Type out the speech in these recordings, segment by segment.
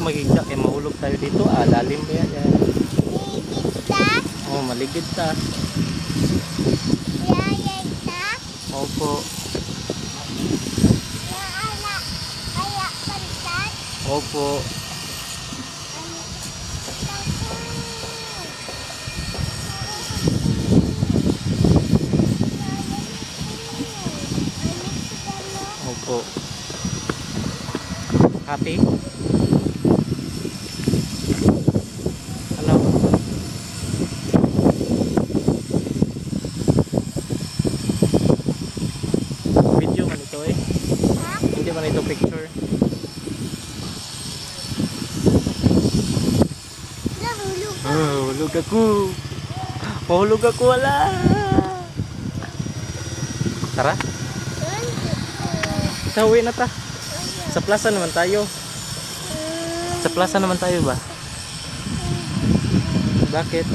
magigda kay mahulog tayo dito. Lalim ba yan? Maligid ta? Oh, maligid ta. Yayay ta? Opo. Naala, kaya pantat? Opo. Opo. Happy? Ano? Video man ito eh. Ha? Hindi man ito picture. Nahulog ka. Hulog ako. Mahulog ako, wala. Tara, sa uwi na ta. Sa plaza naman tayo. Sa plaza naman tayo ba? Bakit?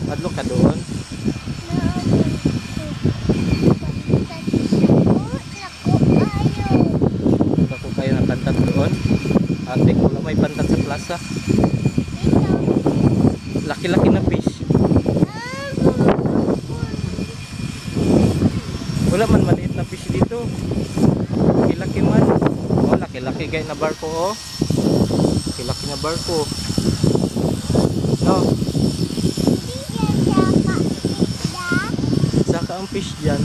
Madlo ka doon? Ako kayo ng pantat doon. Ate ko lang may pantat sa plaza. Laki-laki na fish. Wala man maliit na fish dito. Laki-laki man. Oh, laki-laki gaya na barko oh. Laki-laki na barko. No. Saka ang fish dyan.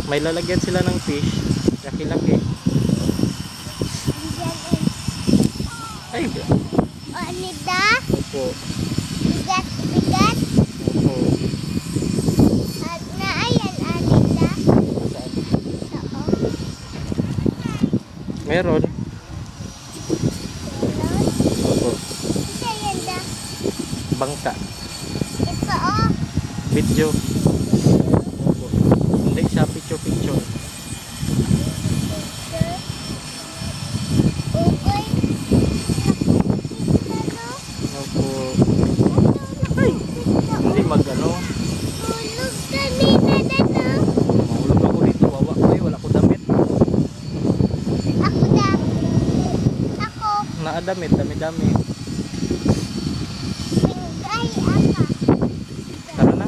May lalagyan sila ng fish. Laki-laki. Ay, Anida? opo. Bigat-bigat? Opo. At naayan, Anida? Saan? Oo. Meron. Opo. Isa yan da. Bangka. Ito oh. Video. Opo. Hindi siya picture-picture. Ugoy. Opo. Ay, hindi mag-ano. Hulog kanina na to. Mahulog ako dito. Wawa ko eh. Wala ko damit. Ako da. Ako. Naadamit. Dami-dami. Bingay ama. Tara na.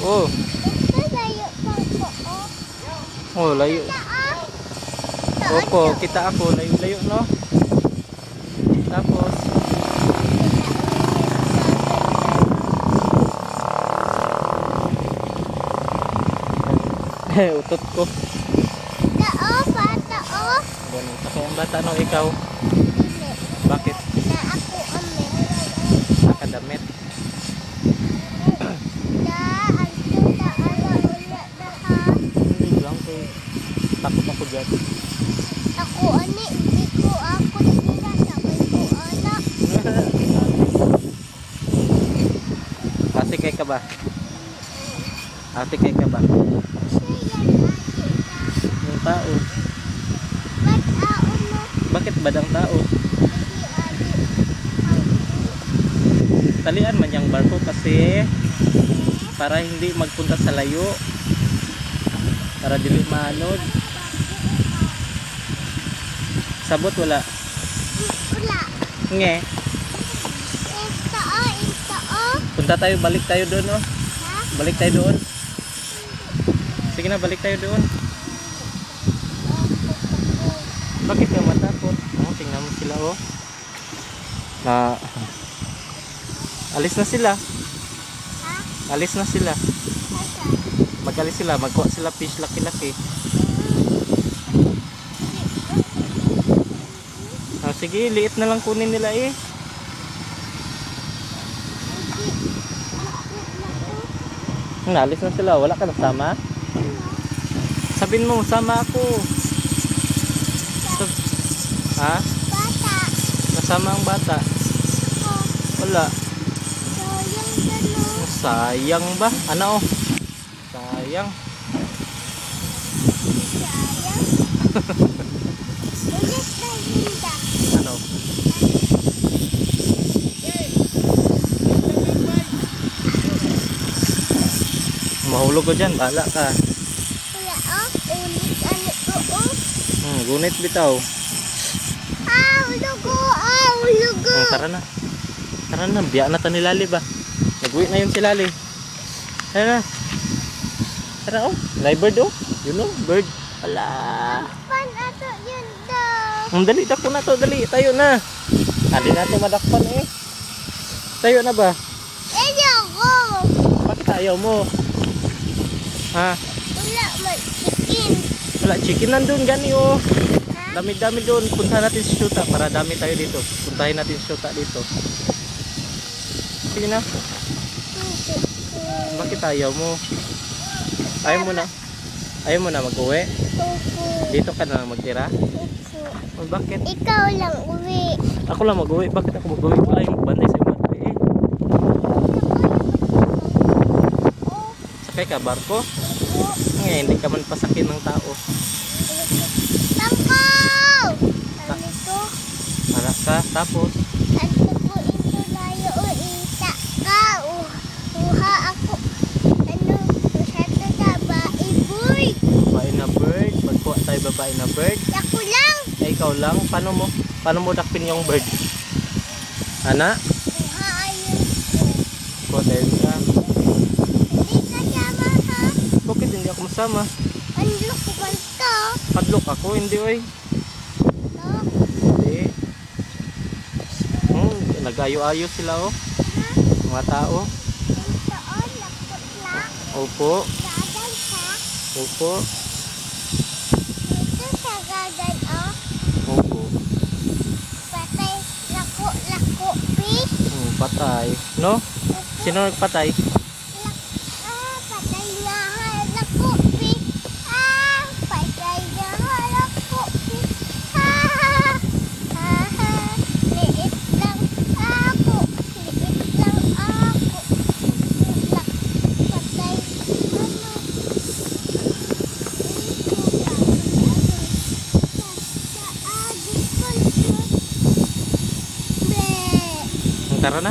Oh. Ito layo pang ko. Oh, layo. Taan. Opo, kita ako. Layo-layo, no? Tapos, utot ko. Tao, patao. Ganito kaya ang bata, no? Ikaw? Dili. Bakit? Na ako amin. Nakadamit. Da, anto da, ala, ula da ha. Hindi lang kay takot ako dyan. Ako ani, hindi ko ako sila sabay ko ala. Ate kay ka ba? Ate kay ka ba? Siya yan ate da. Yung tao. Ba't ao mo? Bakit badang tao? Hindi ali. Talian man yung barko kasi para hindi magpunta sa layo. Para dili maanod. Sabot wala. Ula. Nge. Ito o. Punta tayo, balik tayo doon, oh. Ha? Balik tayo doon. Sige na, balik tayo doon. Bakit ka matakot? Oh, tingnan mo sila, oh. Na alis na sila. Ha? Alis na sila. Asa? Mag-alis sila, magkuha sila fish laki-laki. Oh, sige, liit na lang kunin nila eh. Alis na sila, wala ka nasama? Sabihin mo, sama ako. Ha? Bata. Nasama ang bata. Ako. Wala. Sayang gano'n. Sayang ba? Ano? Sayang. Sayang. Ulit na linda. Ano? Mahulog ko dyan, bahala ka. Wala ulit ano ko Gunit bitaw. Hulog ko. Hulog ko. Tara na. Tara na, biya na ta ni Lali ba? Nag-uwi na yun si Lali. Tara na. Tara oh, live bird oh. Yun oh, bird. Ala. Pan ato yun daw. Dali, dako na to, dali. Tayo na. Dali na to madakpan eh. Tayo na ba? Ayoko. Bakit ayaw mo? Ha? Wala may chicken. Wala, chicken nandun gani oh. Ha? Dami-dami doon. Punta natin si Shuta para dami tayo dito. Puntahin natin si Shuta dito. Sige na. Bakit ayaw mo? Ayaw mo na. Ayaw mo na mag-uwi? Opo. Dito ka na lang magtira? Opo. Oh, bakit? Ikaw lang uwi. Ako lang mag-uwi. Bakit ako mag-uwi? Wala yung bantay sa bantay eh. Oh. Sakay ka barko? Opo. Ngayon, hindi ka man pasakin ng tao. Tangkaw! Ano to? Anak ka, tapos Ano ko ito layo o isa ka? Uha ako. Ano? Masyado sa baiboy. babae na bird. Magkuha tayo babae na bird. Ako lang. Ay, ikaw lang. Paano mo dakpin yung bird? Ana? Uha ayun. Kuha tayo ka. Hindi ka sama ha? Bakit hindi ako masama? Ano ko ba ito? Padlock ako, hindi oy. Ito? Hindi. Nag-ayo-ayo sila oh. Ha? Mga tao. Ito o. Lakot lang. Opo. Gagan ka. Opo. Ito sa gagan o. Opo. Patay. Lako. Fish. Patay. No? Sino nagpatay? Patay na halako, fish. Patay na halako, fish. Liit lang ako. Liit lang ako. Patay. Tara na.